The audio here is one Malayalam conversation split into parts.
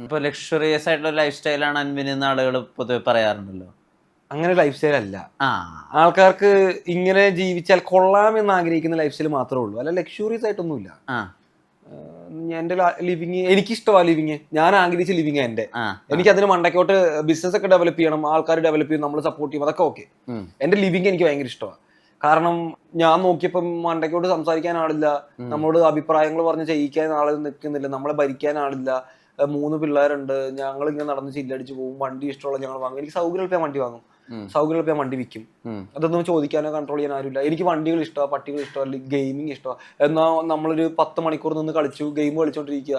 ഇപ്പൊ ലക്ഷറിയസ് ആയിട്ടുള്ള ലൈഫ് സ്റ്റൈലാണ് അൻവിനെന്ന് ആളുകൾ പൊതുവെ പറയാറുണ്ടല്ലോ. അങ്ങനെ ലൈഫ് സ്റ്റൈൽ അല്ല. ആൾക്കാർക്ക് ഇങ്ങനെ ജീവിച്ചാൽ കൊള്ളാമെന്ന് ആഗ്രഹിക്കുന്ന ലൈഫ് സ്റ്റൈൽ മാത്രമേ ഉള്ളൂ, അല്ല ലക്ഷൂറിയസ് ആയിട്ടൊന്നുമില്ല. എന്റെ ലിവിങ് എനിക്കിഷ്ടമാണ്. ലിവിങ് ഞാൻ ആഗ്രഹിച്ച ലിവിങ് എന്റെ. എനിക്ക് അതിന് മണ്ടക്കോട്ട് ബിസിനസ് ഒക്കെ ഡെവലപ്പ് ചെയ്യണം, ആൾക്കാർ ഡെവലപ്പ് ചെയ്യും, നമ്മൾ സപ്പോർട്ട് ചെയ്യും, അതൊക്കെ ഓക്കെ. എന്റെ ലിവിങ് എനിക്ക് ഭയങ്കര ഇഷ്ടമാണ്. കാരണം ഞാൻ നോക്കിയപ്പം മണ്ടക്കോട്ട് സംസാരിക്കാൻ ആളില്ല, നമ്മളോട് അഭിപ്രായങ്ങൾ പറഞ്ഞ് ചെയ്യിക്കാൻ ആൾ നിൽക്കുന്നില്ല, നമ്മളെ ഭരിക്കാൻ ആളില്ല. 3 പിള്ളേരുണ്ട്, ഞങ്ങൾ ഇങ്ങനെ നടന്ന് ചില്ലടിച്ച് പോകും, വണ്ടി ഇഷ്ടമുള്ള ഞങ്ങൾ വാങ്ങും. എനിക്ക് സൗകര്യത്തിൽ ഞാൻ വണ്ടി വാങ്ങും, സൗകര്യത്തിൽ ഞാൻ വണ്ടി വിൽക്കും. അതൊന്നും ചോദിക്കാനോ കൺട്രോൾ ചെയ്യാൻ ആരുമില്ല. എനിക്ക് വണ്ടികൾ ഇഷ്ടമാണ്, പട്ടികൾ ഇഷ്ടമല്ല, ഗെയിമിങ് ഇഷ്ടമാണ്. എന്നാൽ നമ്മളൊരു 10 മണിക്കൂർ നിന്ന് കളിച്ചു ഗെയിം കളിച്ചോണ്ടിരിക്കുക,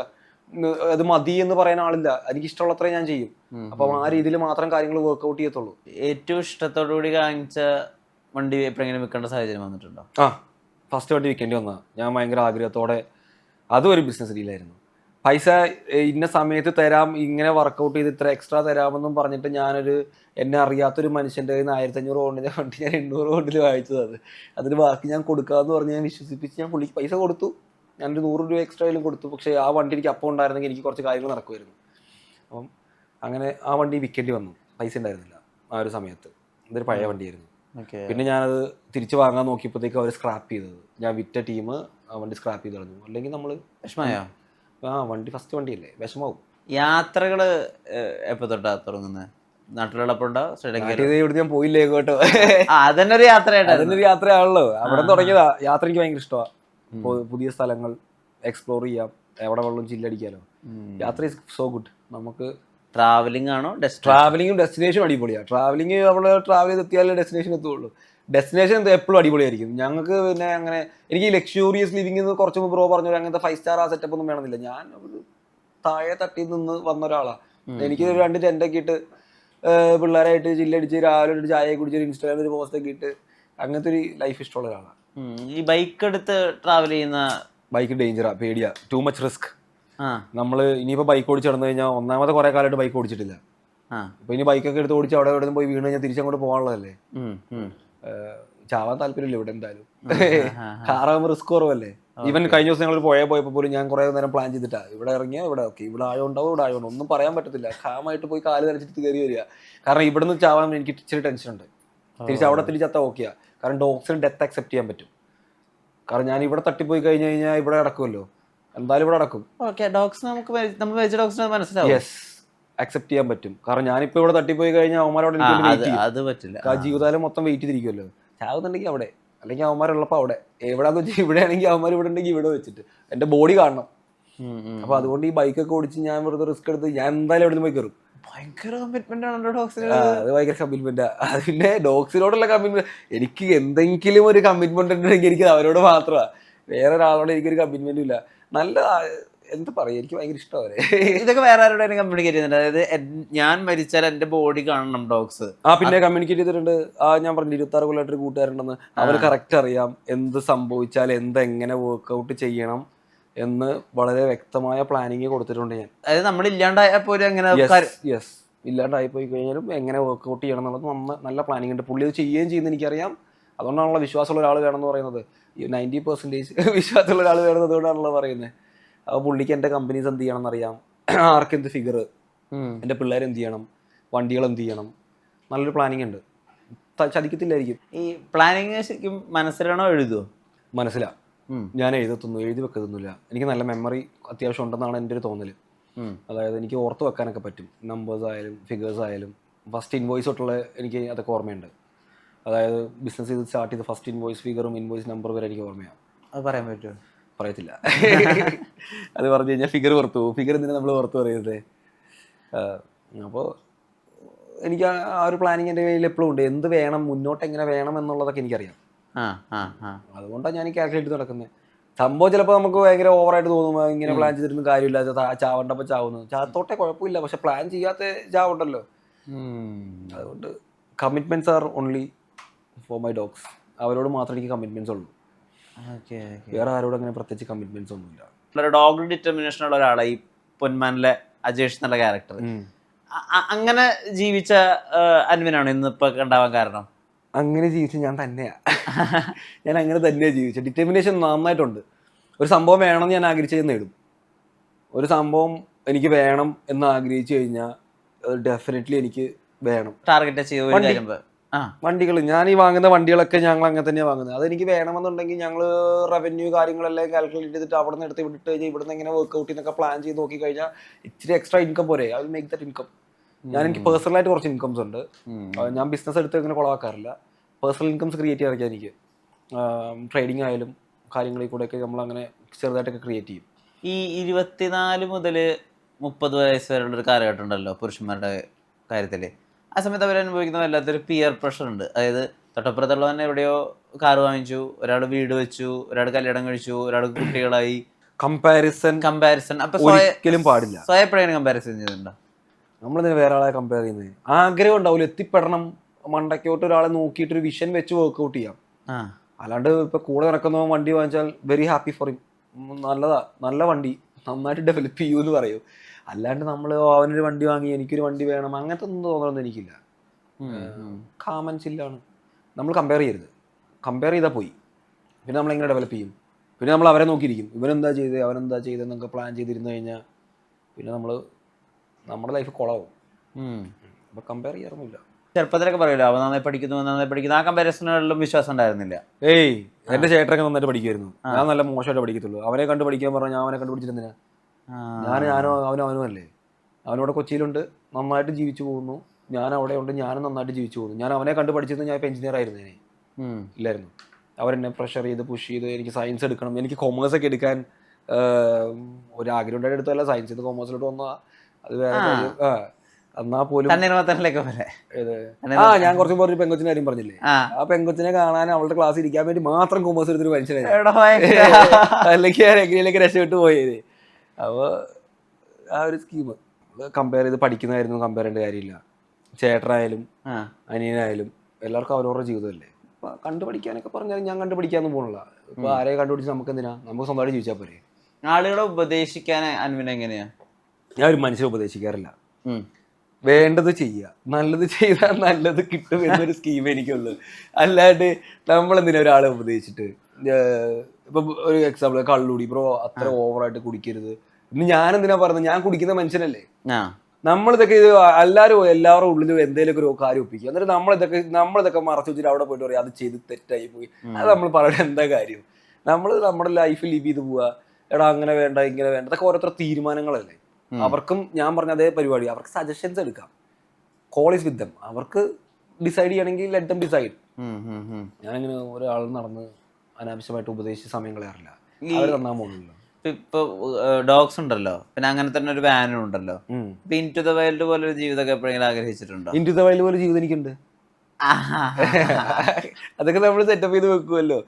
അത് മതി എന്ന് പറയാൻ ആളില്ല. എനിക്ക് ഇഷ്ടമുള്ളത്രേ ഞാൻ ചെയ്യും. അപ്പം ആ രീതിയിൽ മാത്രം കാര്യങ്ങൾ വർക്ക്ഔട്ട് ചെയ്യത്തുള്ളൂ. ഏറ്റവും ഇഷ്ടത്തോടുകൂടി കാണിച്ച വണ്ടി എപ്പോഴെങ്കിലും വിൽക്കേണ്ട സാഹചര്യം വന്നിട്ടുണ്ടോ? ഫസ്റ്റ് വണ്ടി വിൽക്കേണ്ടി വന്നാ ഞാൻ ഭയങ്കര ആഗ്രഹത്തോടെ. അതും ഒരു ബിസിനസ് ഡീലായിരുന്നു. പൈസ ഇന്ന സമയത്ത് തരാം, ഇങ്ങനെ വർക്കൗട്ട് ചെയ്ത് ഇത്ര എക്സ്ട്രാ തരാമെന്നും പറഞ്ഞിട്ട് ഞാനൊരു എന്നെ അറിയാത്തൊരു മനുഷ്യൻ്റെ കയ്യിൽ നിന്ന് 1500 പൗണ്ടിൻ്റെ വണ്ടി ഞാൻ 800 പൗണ്ടിൽ വാങ്ങിച്ചത്. അതിന് ബാക്കി ഞാൻ കൊടുക്കാമെന്ന് പറഞ്ഞ് ഞാൻ വിശ്വസിപ്പിച്ച് ഞാൻ പുള്ളിക്ക് പൈസ കൊടുത്തു. ഞാനൊരു 100 രൂപ എക്സ്ട്രാ ആയാലും കൊടുത്തു. പക്ഷേ ആ വണ്ടി എനിക്ക് അപ്പം ഉണ്ടായിരുന്നെങ്കിൽ എനിക്ക് കുറച്ച് കാര്യങ്ങൾ നടക്കുമായിരുന്നു. അപ്പം അങ്ങനെ ആ വണ്ടി വിൽക്കേണ്ടി വന്നു. പൈസ ഉണ്ടായിരുന്നില്ല ആ ഒരു സമയത്ത്. ഇതൊരു പഴയ വണ്ടിയായിരുന്നു. പിന്നെ ഞാനത് തിരിച്ച് വാങ്ങാൻ നോക്കിയപ്പോഴത്തേക്ക് അവർ സ്ക്രാപ്പ് ചെയ്തത്. ഞാൻ വിറ്റ ടീം ആ വണ്ടി സ്ക്രാപ്പ് ചെയ്ത് കളഞ്ഞു. അല്ലെങ്കിൽ നമ്മൾ വിഷമയോ? വണ്ടി ഫസ്റ്റ് വണ്ടിയല്ലേ, വിഷമാവും. യാത്രകള് എപ്പോ തൊട്ടാ തുടങ്ങുന്നത്? നാട്ടിലുള്ളപ്പോഴുണ്ടോ? ഇവിടെ ഞാൻ പോയില്ലേ കേട്ടോ. അതന്നെ ഒരു യാത്രയായിട്ട്, അതൊരു യാത്രയാണല്ലോ. അവിടെ തുടങ്ങിയതാ യാത്ര. എനിക്ക് ഭയങ്കര ഇഷ്ടമാണ്. പുതിയ സ്ഥലങ്ങൾ എക്സ്പ്ലോർ ചെയ്യാം, എവിടെ വെള്ളം ചില്ലടിക്കാലോ. യാത്ര ഈസ് സോ ഗുഡ്. നമുക്ക് ട്രാവലിംഗ് ആണോ? ട്രാവലിംഗും ഡെസ്റ്റിനേഷനും അടിപൊളിയാണ്. ട്രാവലിംഗ് നമ്മൾ ട്രാവൽ ചെയ്ത് എത്തിയാലേ ഡെസ്റ്റിനേഷൻ എത്തുള്ളൂ. ഡെസ്റ്റിനേഷൻ എപ്പോഴും അടിപൊളിയായിരിക്കും. ഞങ്ങൾക്ക് പിന്നെ അങ്ങനെ എനിക്ക് ലക്ഷൂറിയസ് ലിവിംഗ് കുറച്ച് മുമ്പ് ബ്രോ പറഞ്ഞു അങ്ങനത്തെ 5 സ്റ്റാർ ആ സെറ്റപ്പ് ഒന്നും വേണമെന്നില്ല. ഞാൻ ഒരു താഴെ തട്ടി നിന്ന് വന്ന ഒരാളാണ്. എനിക്ക് 2 ടെൻ്റൊക്കെ ഇട്ട് പിള്ളേരായിട്ട് ചില്ലടിച്ച് രാവിലെ ഒരു ചായ കുടിച്ചൊരു ഇൻസ്റ്റാഗ്രാമിൽ ഒരു പോസ്റ്റൊക്കെ ഇട്ട് അങ്ങനത്തെ ഒരു ലൈഫ് ഇഷ്ടമുള്ള ഒരാളാണ്. ഈ ബൈക്ക് എടുത്ത് ട്രാവൽ ചെയ്യുന്ന ബൈക്ക് ഡേഞ്ചറാ, പേടിയാ, ടു മച്ച് റിസ്ക്. നമ്മൾ ഇനിയിപ്പോൾ ബൈക്ക് ഓടിച്ച് നടന്നു കഴിഞ്ഞാൽ ഒന്നാമത്തെ കുറേ കാലമായിട്ട് ബൈക്ക് ഓടിച്ചിട്ടില്ല. അപ്പോൾ ഇനി ബൈക്കൊക്കെ എടുത്ത് ഓടിച്ച് അവിടെ എവിടെ പോയി വീണ് കഴിഞ്ഞാൽ തിരിച്ചങ്ങോട്ട് പോകാനുള്ളതല്ലേ. ചാവാൻ താല്പര്യമില്ല ഇവിടെ എന്തായാലും. കാറാകുമ്പോൾ റിസ്ക് കുറവല്ലേ. ഈവൻ കഴിഞ്ഞ ദിവസം ഞങ്ങൾ പോയപ്പോൾ പോലും ഞാൻ കുറേ നേരം പ്ലാൻ ചെയ്തിട്ടാ ഇവിടെ ഇറങ്ങിയാൽ ഇവിടെ ഓക്കെ, ഇവിടെ ആഴം ഉണ്ടാവും, ഇവിടെ ആഴം ഒന്നും പറയാൻ പറ്റത്തില്ല. കാമായിട്ട് പോയി കാല് നനച്ചിട്ട് കയറി വരിക. കാരണം ഇവിടുന്ന് ചാവാൻ എനിക്ക് ഇച്ചിരി ടെൻഷനുണ്ട്. തിരിച്ച് അവിടെ തിരിച്ചെത്താൻ ഓക്കെയാ. കാരണം ഡോഗ്സിന് ഡെത്ത് അക്സെപ്റ്റ് ചെയ്യാൻ പറ്റും. കാരണം ഞാൻ ഇവിടെ തട്ടിപ്പോയി കഴിഞ്ഞ് കഴിഞ്ഞാൽ ഇവിടെ നടക്കുമല്ലോ, എന്തായാലും ഇവിടെ നടക്കും. യെസ്, അക്സെപ്റ്റ് ചെയ്യാൻ പറ്റും. കാരണം ഞാനിപ്പോൾ ഇവിടെ തട്ടിപ്പോയി കഴിഞ്ഞാൽ അവന്മാരോട് അത് പറ്റില്ല. ആ ജീവിതകാലം മൊത്തം വെയിറ്റ് ചെയ്തിരിക്കുമല്ലോ. ചാവുന്നുണ്ടെങ്കിൽ അവിടെ, അല്ലെങ്കിൽ അവന്മാരുള്ളപ്പോൾ അവിടെ. എവിടെയാന്ന് വെച്ചാൽ ഇവിടെയാണെങ്കിൽ അവന്മാർ ഇവിടെ ഉണ്ടെങ്കിൽ ഇവിടെ വെച്ചിട്ട് എൻ്റെ ബോഡി കാണണം. അപ്പോൾ അതുകൊണ്ട് ഈ ബൈക്കൊക്കെ ഓടിച്ച് ഞാൻ വെറുതെ റിസ്ക് എടുത്ത് ഞാൻ എന്തായാലും എവിടെ നിന്ന് പോയി കയറും. ഭയങ്കര കമ്മിറ്റ്മെന്റ് ആണല്ലോ ഡോഗ്സിന്. അത് ഭയങ്കര കമ്മിറ്റ്മെന്റാ. പിന്നെ ഡോഗ്സിനോടുള്ള കമ്മിറ്റ്മെന്റ്, എനിക്ക് എന്തെങ്കിലും ഒരു കമ്മിറ്റ്മെന്റ് ഉണ്ടെങ്കിൽ എനിക്ക് അവരോട് മാത്രമാണ്, വേറെ ഒരാളോട് എനിക്കൊരു കമ്മിറ്റ്മെന്റും ഇല്ല. നല്ല എന്താ പറയാ, എനിക്ക് ഭയങ്കര ഇഷ്ടമാണ്. ഇതൊക്കെ വേറെ ആരോടും കമ്മ്യൂണിക്കേറ്റ് ചെയ്യുന്നുണ്ട്? അതായത് ഞാൻ മരിച്ചാൽ എന്റെ ബോഡി കാണണം ഡോഗ്സ്. പിന്നെ കമ്മ്യൂണിക്കേറ്റ് ചെയ്തിട്ടുണ്ട്. ഞാൻ പറഞ്ഞു 26 കൊല്ലമായിട്ടൊരു കൂട്ടുകാരുണ്ടെന്ന്. അവന് കറക്റ്റ് അറിയാം എന്ത് സംഭവിച്ചാൽ എന്തെങ്ങനെ വർക്ക്ഔട്ട് ചെയ്യണം എന്ന് വളരെ വ്യക്തമായ പ്ലാനിങ് കൊടുത്തിട്ടുണ്ട് ഞാൻ. അതായത് നമ്മൾ ഇല്ലാണ്ടായപ്പോൾ യെസ്, ഇല്ലാണ്ടായിപ്പോയി കഴിഞ്ഞാലും എങ്ങനെ വർക്ക്ഔട്ട് ചെയ്യണം എന്നുള്ളത് നല്ല പ്ലാനിങ് ഉണ്ട്. പുള്ളി അത് ചെയ്യുകയും ചെയ്യുന്നത് എനിക്കറിയാം. അതുകൊണ്ടാണല്ലോ വിശ്വാസമുള്ള ഒരാൾ വേണമെന്ന് പറയുന്നത്. 90% വിശ്വാസമുള്ള ഒരാൾ വേണമെന്ന് അതുകൊണ്ടാണല്ലോ പറയുന്നത്. അപ്പോൾ പുള്ളിക്ക് എൻ്റെ കമ്പനീസ് എന്ത് ചെയ്യണം എന്നറിയാം, ആർക്ക് എന്ത് ഫിഗർ, എൻ്റെ പിള്ളേർ എന്ത് ചെയ്യണം, വണ്ടികൾ എന്ത് ചെയ്യണം, നല്ലൊരു പ്ലാനിങ് ഉണ്ട്. ചതിക്കത്തില്ലായിരിക്കും. ഈ പ്ലാനിങ് ശരിക്കും മനസ്സിലാണോ എഴുതുമോ? മനസ്സിലാണ്. ഞാൻ എഴുതി വെക്കത്തൊന്നുമില്ല. എനിക്ക് നല്ല മെമ്മറി അത്യാവശ്യം ഉണ്ടെന്നാണ് എൻ്റെ ഒരു തോന്നൽ. അതായത് എനിക്ക് ഓർത്ത് വെക്കാനൊക്കെ പറ്റും. നമ്പേഴ്സ് ആയാലും ഫിഗേഴ്സ് ആയാലും. ഫസ്റ്റ് ഇൻവോയ്സ് തൊട്ടുള്ള എനിക്ക് അതൊക്കെ ഓർമ്മയുണ്ട്. അതായത് ബിസിനസ് ചെയ്ത് സ്റ്റാർട്ട് ചെയ്ത് ഫസ്റ്റ് ഇൻവോയ്സ് ഫിഗറും ഇൻവോയ്സ് നമ്പർ വരെ എനിക്ക് ഓർമ്മയാണ്. അത് പറയാൻ പറ്റുമോ? പറയത്തില്ല. അത് പറഞ്ഞു കഴിഞ്ഞാൽ ഫിഗർ പുറത്തു പോകും. ഫിഗർ എന്തിനാ നമ്മൾ പുറത്ത് പറയുന്നത്? അപ്പോൾ എനിക്ക് ആ ഒരു പ്ലാനിങ് എൻ്റെ കയ്യിൽ എപ്പോഴും ഉണ്ട്. എന്ത് വേണം, മുന്നോട്ട് എങ്ങനെ വേണം എന്നുള്ളതൊക്കെ എനിക്കറിയാം. അതുകൊണ്ടാണ് ഞാൻ കാൽക്കുലേറ്റ് ചെയ്ത് നടക്കുന്നത്. സംഭവം ചിലപ്പോൾ നമുക്ക് ഭയങ്കര ഓവറായിട്ട് തോന്നും, ഇങ്ങനെ പ്ലാൻ ചെയ്തിട്ടൊന്നും കാര്യമില്ല, ചാവണ്ടപ്പോൾ ചാവുന്നു. ചാത്തോട്ടെ കുഴപ്പമില്ല, പക്ഷെ പ്ലാൻ ചെയ്യാത്ത ചാവുണ്ടല്ലോ. അതുകൊണ്ട് commitments are only for my dogs. അവരോട് മാത്രമേ എനിക്ക് കമ്മിറ്റ്മെന്റ്സ് ഉള്ളൂ. വേറെ ആരോടും അങ്ങനെ പ്രത്യേകിച്ച് കമ്മിറ്റ്മെന്റ്സ് ഒന്നുമില്ല. ഡോഗ് ഡിറ്റർമിനേഷൻ ഉള്ള ഒരാളാണ് ഈ പൊന്മാനിലെ അജേഷ് എന്നുള്ള ക്യാരക്ടർ. അങ്ങനെ ജീവിച്ച അൻവിനാണ് ഇന്നിപ്പോ ഉണ്ടാവാൻ കാരണം? അങ്ങനെ ജീവിച്ച ഞാൻ തന്നെയാ. ഞാൻ അങ്ങനെ തന്നെയാണ് ജീവിച്ചത്. ഡിറ്റർമിനേഷൻ നന്നായിട്ടുണ്ട്. ഒരു സംഭവം വേണമെന്ന് ഞാൻ ആഗ്രഹിച്ചത് നേടും. ഒരു സംഭവം എനിക്ക് വേണം എന്ന് ആഗ്രഹിച്ചു കഴിഞ്ഞാൽ ഡെഫിനറ്റ്ലി എനിക്ക് വേണം. ടാർഗറ്റ് ചെയ്ത് ഒരു കാര്യം വണ്ടികൾ ഞാൻ ഈ വാങ്ങുന്ന വണ്ടികളൊക്കെ ഞങ്ങൾ അങ്ങനെ തന്നെയാണ് വാങ്ങുന്നത്. അതെനിക്ക് വേണമെന്നുണ്ടെങ്കിൽ ഞങ്ങൾ റവന്യൂ കാര്യങ്ങളെല്ലാം കാൽക്കുലേറ്റ് ചെയ്തിട്ട് അവിടെ നിന്ന് എടുത്ത് വിട്ടിട്ട് കഴിഞ്ഞാൽ ഇവിടുന്ന് എങ്ങനെ വർക്ക്ഔട്ട് ചെയ്യുന്നൊക്കെ പ്ലാൻ ചെയ്ത് നോക്കി കഴിഞ്ഞാൽ ഇച്ചിരി എക്സ്ട്രാ ഇൻകം പോരെ. I will make that income. ഞാൻ എനിക്ക് പേഴ്സണലായിട്ട് കുറച്ച് ഇൻകംസ് ഉണ്ട്. ഞാൻ ബിസിനസ് എടുത്ത് ഇങ്ങനെ കുളവാക്കാറില്ല. പേഴ്സണൽ ഇൻകംസ് ക്രിയേറ്റ് ചെയ്യാൻ എനിക്ക് ട്രേഡിംഗ് ആയാലും കാര്യങ്ങളിൽ കൂടെയൊക്കെ നമ്മൾ അങ്ങനെ ചെറുതായിട്ടൊക്കെ ക്രിയേറ്റ് ചെയ്യും. ഈ 24 മുതൽ 30 വയസ്സ് വരെയുള്ളൊരു കാലഘട്ടം ഉണ്ടല്ലോ പുരുഷന്മാരുടെ കാര്യത്തിൽ. ആ സമയത്ത് അവരനുഭവിക്കുന്ന വല്ലാത്തൊരു പിയർ പ്രഷർ ഉണ്ട്. അതായത് തൊട്ടപ്പുറത്തുള്ളവൻ എവിടെയോ കാറ് വാങ്ങിച്ചു, ഒരാൾ വീട് വെച്ചു, ഒരാൾ കല്യാണം കഴിച്ചു, ഒരാൾക്ക് കുട്ടികളായി. കമ്പാരിസൺ അപ്പൊ ഒരിക്കലും പാടില്ല. സ്വയം എപ്പോഴാണ് കമ്പാരിസൺ ചെയ്തിട്ടുണ്ടോ? നമ്മളിതിന് വേറെ ആളെ കമ്പയർ ചെയ്യുന്നത്. ആഗ്രഹം ഉണ്ടാവില്ല, എത്തിപ്പെടണം, മണ്ടയ്ക്കോട്ട് ഒരാളെ നോക്കിയിട്ട് ഒരു വിഷൻ വെച്ച് വർക്ക്ഔട്ട് ചെയ്യാം. അല്ലാണ്ട് ഇപ്പൊ കൂടെ നടക്കുന്ന വണ്ടി വാങ്ങിച്ചാൽ വെരി ഹാപ്പി ഫോർ ഹിം, നല്ലതാ, നല്ല വണ്ടി, നന്നായിട്ട് ഡെവലപ്പ് ചെയ്യൂ എന്ന് പറയൂ. അല്ലാണ്ട് നമ്മൾ അവനൊരു വണ്ടി വാങ്ങി എനിക്കൊരു വണ്ടി വേണം അങ്ങനത്തെ ഒന്നും തോന്നണമെന്ന് എനിക്കില്ല. കാമൻ ചില്ലാണ്. നമ്മൾ കമ്പയർ ചെയ്യരുത്. കമ്പയർ ചെയ്താൽ പോയി. പിന്നെ നമ്മളെങ്ങനെ ഡെവലപ്പ് ചെയ്യും? പിന്നെ നമ്മൾ അവരെ നോക്കിയിരിക്കും, ഇവനെന്താ ചെയ്ത് അവനെന്താ ചെയ്തെന്നൊക്കെ പ്ലാൻ ചെയ്തിരുന്നു കഴിഞ്ഞാൽ പിന്നെ നമ്മുടെ ലൈഫ് കുളവും. അപ്പോൾ കമ്പയർ ചെയ്യാറൊന്നുമില്ല. ചെറുപ്പത്തിലൊക്കെ പറയുമല്ലോ അവൻ നന്നായി പഠിക്കുന്നു, ആ കമ്പാരിസണുകളിലും വിശ്വാസം ഉണ്ടായിരുന്നില്ല. ഏയ് എന്റെ ചേട്ടനൊക്കെ നന്നായിട്ട് പഠിക്കുമായിരുന്നു, ഞാൻ നല്ല മോശമായിട്ട് പഠിക്കത്തുള്ളൂ. അവനെ കണ്ട് പഠിക്കാൻ പറഞ്ഞാൽ ഞാൻ അവനെ കണ്ടുപിടിച്ചിരുന്നില്ല. അവനും അല്ലേ. അവനവിടെ കൊച്ചിയിലുണ്ട്, നന്നായിട്ട് ജീവിച്ചു പോകുന്നു. ഞാൻ അവിടെ ഉണ്ട്, ഞാനും നന്നായിട്ട് ജീവിച്ചു പോകുന്നു. ഞാൻ അവനെ കണ്ട് പഠിച്ചിരുന്നു, ഞാൻ ഇപ്പോൾ എഞ്ചിനീയർ ആയിരുന്നേനെ ഇല്ലായിരുന്നു. അവരെന്നെ പ്രഷർ ചെയ്ത് പുഷ് ചെയ്ത് എനിക്ക് സയൻസ് എടുക്കണം, എനിക്ക് കൊമേഴ്സ് ഒക്കെ എടുക്കാൻ ഒരാഗ്രഹം ഉണ്ടായിട്ട് എടുത്തല്ല, സയൻസ് ചെയ്ത് കൊമേഴ്സിലോട്ട് വന്നാൽ അത് വേറെ കാര്യം. എന്നാ പോലും ഞാൻ കുറച്ച് മുമ്പ് ഒരു പെങ്കൊച്ചിന്റെ കാര്യം പറഞ്ഞില്ലേ, ആ പെങ്കൊച്ചിനെ കാണാൻ അവളുടെ ക്ലാസ് ഇരിക്കാൻ വേണ്ടി മാത്രം കൊമേഴ്സ് എടുത്തൊരു മനുഷ്യനായി, അല്ലെങ്കിൽ ഞാൻ എങ്ങനെയൊക്കെ രക്ഷപ്പെട്ട് പോയത്. അപ്പോൾ ആ ഒരു സ്കീം കമ്പയർ ചെയ്ത് പഠിക്കുന്നതായിരുന്നു കമ്പയർ ചെയ്യേണ്ട കാര്യമില്ല. ചേട്ടനായാലും അനിയനായാലും എല്ലാവർക്കും അവരവരുടെ ജീവിതമല്ലേ. അപ്പം കണ്ടുപഠിക്കാനൊക്കെ പറഞ്ഞാൽ ഞാൻ കണ്ടുപിടിക്കാനൊന്നും പോകണില്ല. ഇപ്പൊ ആരെയും കണ്ടുപിടിച്ച് നമുക്ക് എന്തിനാ, നമുക്ക് സ്വന്തമായിട്ട് ജീവിച്ചാൽ പോരെ. ആളുകളെ ഉപദേശിക്കാൻ അൻവിൻ എങ്ങനെയാ? ഞാൻ ഒരു മനുഷ്യനെ ഉപദേശിക്കാറില്ല. വേണ്ടത് ചെയ്യുക, നല്ലത് ചെയ്താൽ നല്ലത് കിട്ടും എന്നൊരു സ്കീം എനിക്കുള്ളൂ. അല്ലാണ്ട് നമ്മളെന്തിനാ ഒരാളെ ഉപദേശിച്ചിട്ട്. ഇപ്പൊ ഒരു എക്സാമ്പിൾ, കള്ളുടി ബ്രോ അത്ര ഓവറായിട്ട് കുടിക്കരുത്. ഇനി ഞാനെന്തിനാ പറഞ്ഞത്, ഞാൻ കുടിക്കുന്ന മനുഷ്യനല്ലേ. നമ്മളിതൊക്കെ ഇത് എല്ലാവരുടെ ഉള്ളിലും എന്തെങ്കിലുമൊക്കെ ഒരു കാര്യം ഒപ്പിക്കുക, എന്നിട്ട് നമ്മളിതൊക്കെ മറച്ചു വെച്ചിട്ട് അവിടെ പോയിട്ട് പറയാം അത് ചെയ്ത് തെറ്റായി പോയി. അത് നമ്മൾ പറയുന്നത് എന്താ കാര്യം? നമ്മൾ നമ്മുടെ ലൈഫ് ലിവ് ചെയ്ത് പോവുക. എടാ അങ്ങനെ വേണ്ട ഇങ്ങനെ വേണ്ട, അതൊക്കെ ഓരോരുത്തർ തീരുമാനങ്ങളല്ലേ. അവർക്കും ഞാൻ പറഞ്ഞ അതേ പരിപാടി, അവർക്ക് സജഷൻസ് എടുക്കാം, കോൾ ഈസ് വിത്ത് ദം. അവർക്ക് ഡിസൈഡ് ചെയ്യണമെങ്കിൽ ലെറ്റ് ദം ഡിസൈഡ്. ഞാനിങ്ങനെ ഒരാൾ നടന്ന് അനാവശ്യമായിട്ട് ഉപദേശിച്ച സമയം കളയാറില്ല. അവർ തന്നാൻ പോകുന്നില്ല. ഇപ്പൊ ഡോഗ്സ് ഉണ്ടല്ലോ, പിന്നെ അങ്ങനെ തന്നെ ഒരു വാനും ഉണ്ടല്ലോ. ഇൻ ടു ദ വൈൽഡ് പോലെ ഒരു ജീവിതമൊക്കെ എപ്പോഴെങ്കിലും ആഗ്രഹിച്ചിട്ടുണ്ടോ? ഇൻ ടു ദ വൈൽഡ് പോലെ ജീവിതം എനിക്കുണ്ട്. അതൊക്കെ നമ്മൾ സെറ്റപ്പ് ചെയ്ത് വെക്കുമല്ലോ.